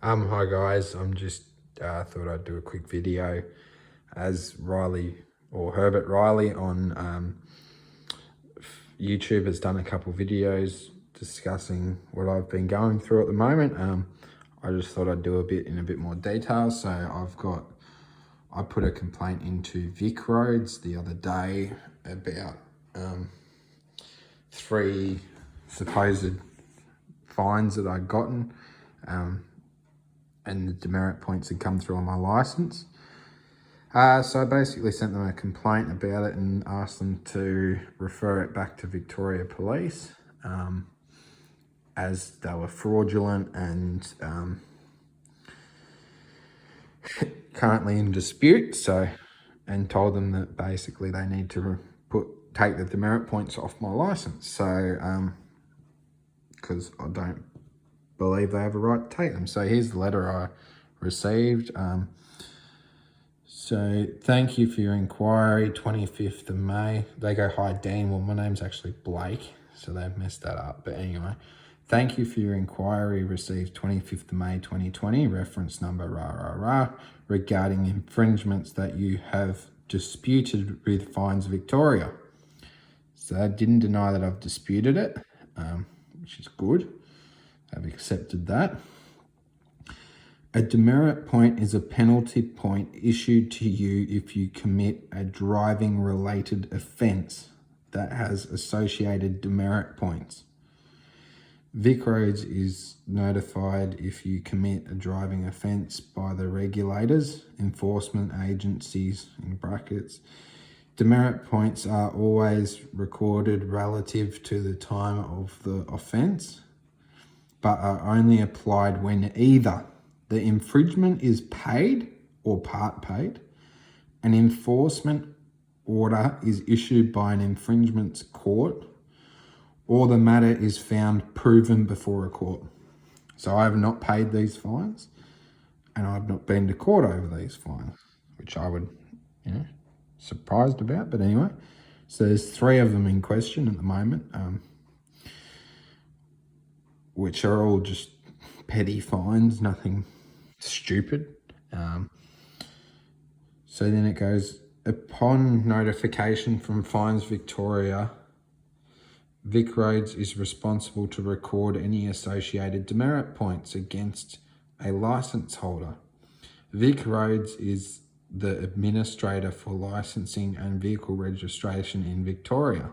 Hi guys, I'm just thought I'd do a quick video as Riley or Herbert Riley on YouTube has done a couple videos discussing what I've been going through at the moment. I just thought I'd do in a bit more detail. So I put a complaint into VicRoads the other day about 3 supposed fines that I'd gotten. And the demerit points had come through on my license. So I basically sent them a complaint about it and asked them to refer it back to Victoria Police as they were fraudulent and currently in dispute. And told them that basically they need to take the demerit points off my license. So because I don't believe they have a right to take them. So here's the letter I received. So thank you for your inquiry, 25th of May. They go, hi Dean. Well, my name's actually Blake, so they've messed that up. But anyway, thank you for your inquiry received 25th of May 2020, reference number regarding infringements that you have disputed with Fines Victoria. So I didn't deny that I've disputed it, which is good. I've accepted that. A demerit point is a penalty point issued to you if you commit a driving related offence that has associated demerit points. VicRoads is notified if you commit a driving offence by the regulators, enforcement agencies, in brackets. Demerit points are always recorded relative to the time of the offence, but are only applied when either the infringement is paid or part paid, an enforcement order is issued by an infringements court, or the matter is found proven before a court. So I have not paid these fines, and I've not been to court over these fines, which I would, surprised about. But anyway, so there's 3 of them in question at the moment, which are all just petty fines, nothing stupid. So then it goes, upon notification from Fines Victoria, VicRoads is responsible to record any associated demerit points against a licence holder. VicRoads is the administrator for licensing and vehicle registration in Victoria,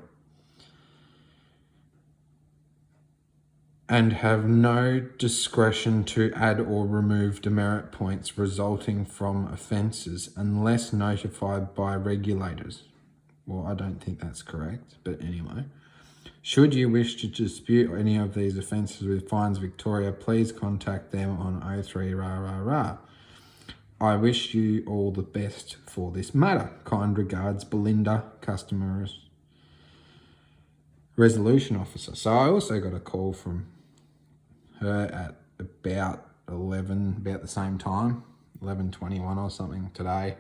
and have no discretion to add or remove demerit points resulting from offences unless notified by regulators. Well, I don't think that's correct, but anyway. Should you wish to dispute any of these offences with Fines Victoria, please contact them on 03 . I wish you all the best for this matter. Kind regards, Belinda, Customer Resolution Officer. So I also got a call from her at about the same time, 11:21 or something today.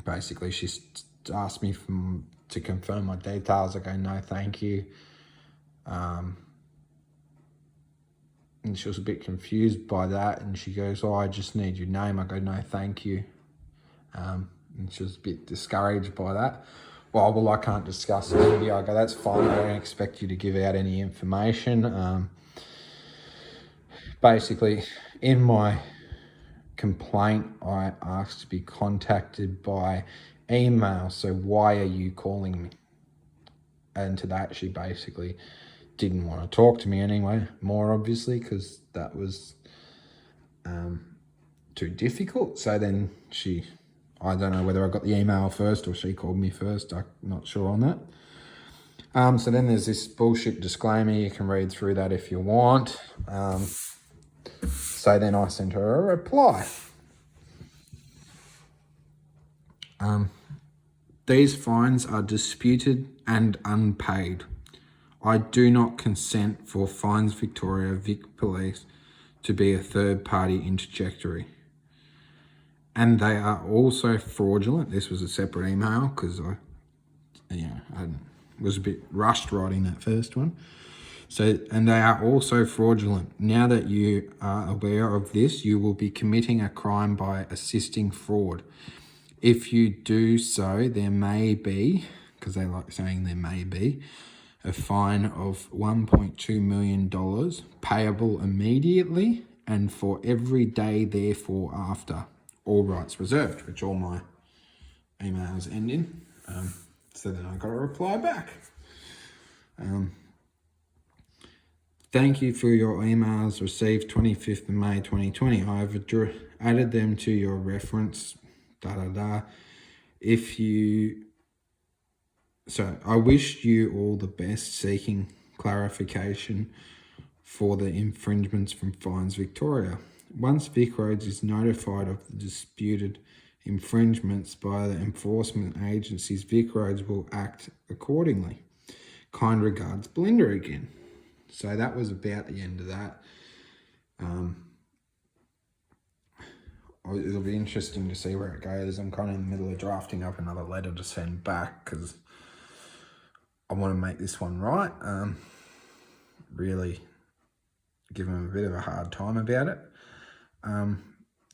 Basically, she asked me to confirm my details. I go, no, thank you. And she was a bit confused by that. And she goes, oh, I just need your name. I go, no, thank you. And she was a bit discouraged by that. Well, I can't discuss it with you. I go, that's fine. I don't expect you to give out any information. Basically, in my complaint, I asked to be contacted by email. So why are you calling me? And to that, she basically didn't want to talk to me anyway, more obviously, because that was too difficult. So then I don't know whether I got the email first or she called me first. I'm not sure on that. So then there's this bullshit disclaimer. You can read through that if you want. So then I sent her a reply. These fines are disputed and unpaid. I do not consent for Fines Victoria Vic Police to be a third-party interjectory. And they are also fraudulent. This was a separate email because I was a bit rushed writing that first one. So, and they are also fraudulent. Now that you are aware of this, you will be committing a crime by assisting fraud. If you do so, there may be, because they like saying there may be, a fine of $1.2 million payable immediately and for every day therefore after. All rights reserved, which all my emails end in. So then I got a reply back. Thank you for your emails received 25th of May 2020. I have added them to your reference. If you... So I wish you all the best seeking clarification for the infringements from Fines Victoria. Once VicRoads is notified of the disputed infringements by the enforcement agencies, VicRoads will act accordingly. Kind regards, Belinda again. So that was about the end of that. It'll be interesting to see where it goes. I'm kind of in the middle of drafting up another letter to send back because I want to make this one right. Really give them a bit of a hard time about it.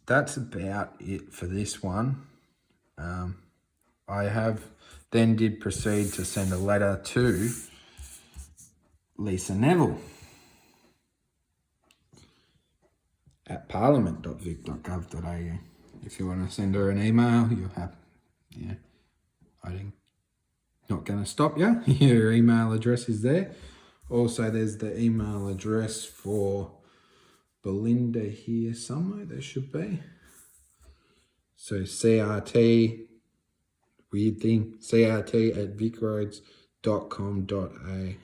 That's about it for this one. I did proceed to send a letter to Lisa Neville at parliament.vic.gov.au. If you want to send her an email, you'll have, I'm not going to stop you. Your email address is there. Also, there's the email address for Belinda here somewhere. There should be. So CRT, weird thing, CRT at vicroads.com.vic.gov.au.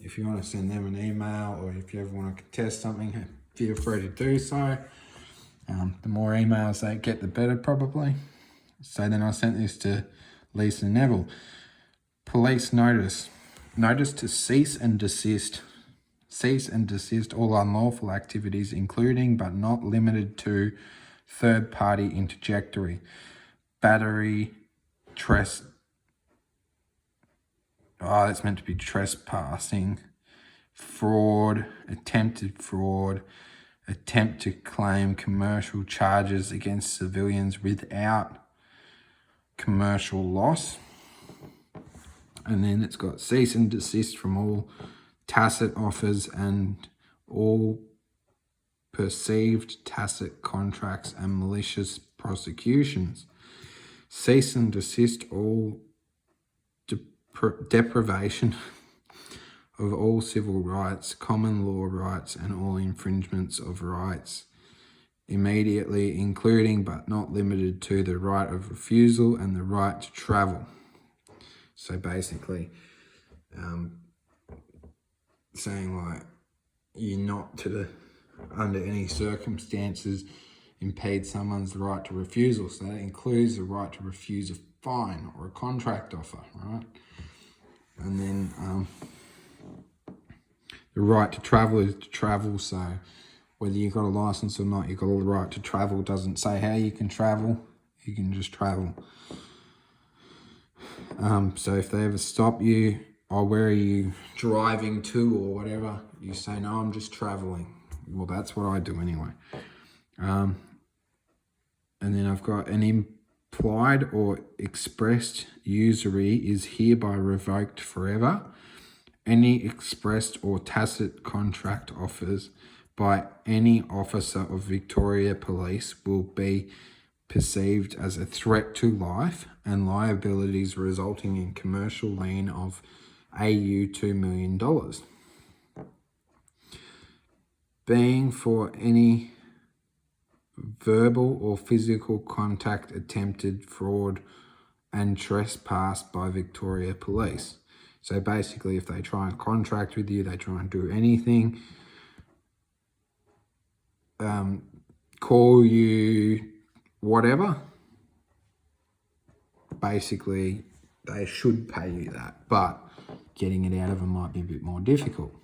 If you want to send them an email or if you ever want to contest something, feel free to do so. The more emails they get, the better probably. So then I sent this to Lisa Neville. Police notice. Notice to cease and desist. Cease and desist all unlawful activities, including but not limited to third-party interjectory, battery, it's meant to be trespassing, fraud, attempted fraud, attempt to claim commercial charges against civilians without commercial loss. And then it's got cease and desist from all tacit offers and all perceived tacit contracts and malicious prosecutions. Cease and desist all deprivation of all civil rights, common law rights, and all infringements of rights immediately, including but not limited to the right of refusal and the right to travel. So basically, saying like you're not under any circumstances impede someone's right to refusal. So that includes the right to refuse a fine or a contract offer, right? And then the right to travel is to travel. So whether you've got a license or not, you've got the right to travel. It doesn't say how you can travel. You can just travel. So if they ever stop you, or where are you driving to or whatever, you say, no, I'm just traveling. Well, that's what I do anyway. And then I've got an implied or expressed usury is hereby revoked forever. Any expressed or tacit contract offers by any officer of Victoria Police will be perceived as a threat to life and liabilities resulting in commercial lien of AU $2 million. Being for any verbal or physical contact, attempted fraud and trespass by Victoria Police. So basically, if they try and contract with you, they try and do anything, call you, whatever, basically they should pay you that, but getting it out of them might be a bit more difficult.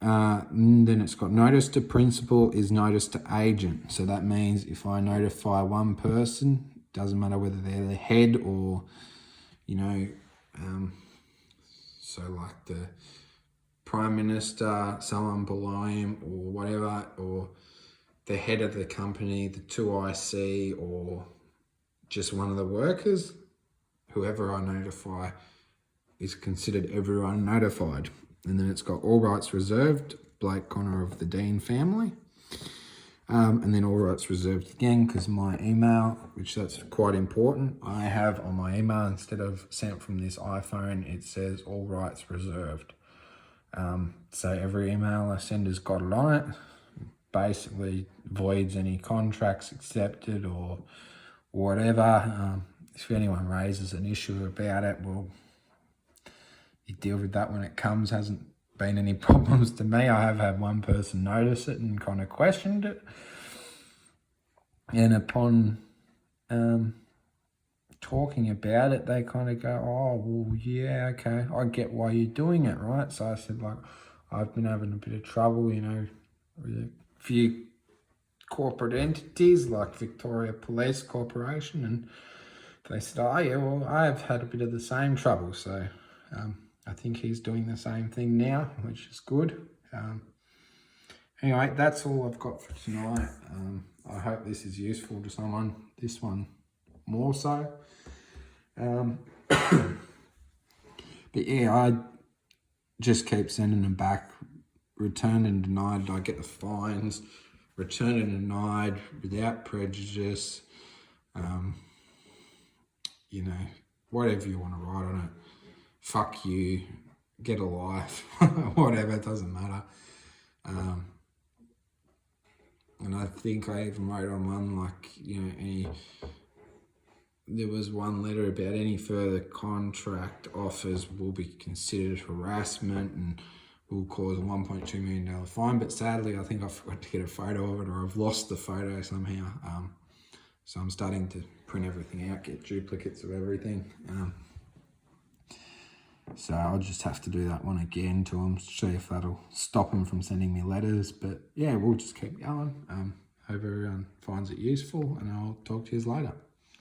Then it's got notice to principal is notice to agent. So that means if I notify one person, doesn't matter whether they're the head or, So like the Prime Minister, someone below him or whatever, or the head of the company, the 2IC, or just one of the workers, whoever I notify is considered everyone notified. And then it's got all rights reserved, Blake Connor of the Dean family. And then all rights reserved again, because my email, which that's quite important, I have on my email, instead of sent from this iPhone, it says all rights reserved. So every email I send has got it on it. Basically voids any contracts accepted or whatever. If anyone raises an issue about it, well, you deal with that when it comes. Hasn't been any problems to me. I have had one person notice it and kind of questioned it. And upon talking about it, they kind of go, oh, well, yeah, okay, I get why you're doing it, right? So I said, like, I've been having a bit of trouble, you know, with a few corporate entities like Victoria Police Corporation, and they said, oh, yeah, well, I've had a bit of the same trouble. So I think he's doing the same thing now, which is good. Anyway, that's all I've got for tonight. I hope this is useful to someone, this one more so. But yeah, I just keep sending them back, returned and denied. I get the fines, returned and denied without prejudice. You know, whatever you want to write on it. Fuck you, get a life, whatever, it doesn't matter. And I think I even wrote on one, like, you know, there was one letter about any further contract offers will be considered harassment and will cause a $1.2 million fine. But sadly, I think I forgot to get a photo of it, or I've lost the photo somehow. So I'm starting to print everything out, get duplicates of everything. So I'll just have to do that one again to them, see if that'll stop them from sending me letters. But yeah, we'll just keep going. Hope everyone finds it useful, and I'll talk to you later.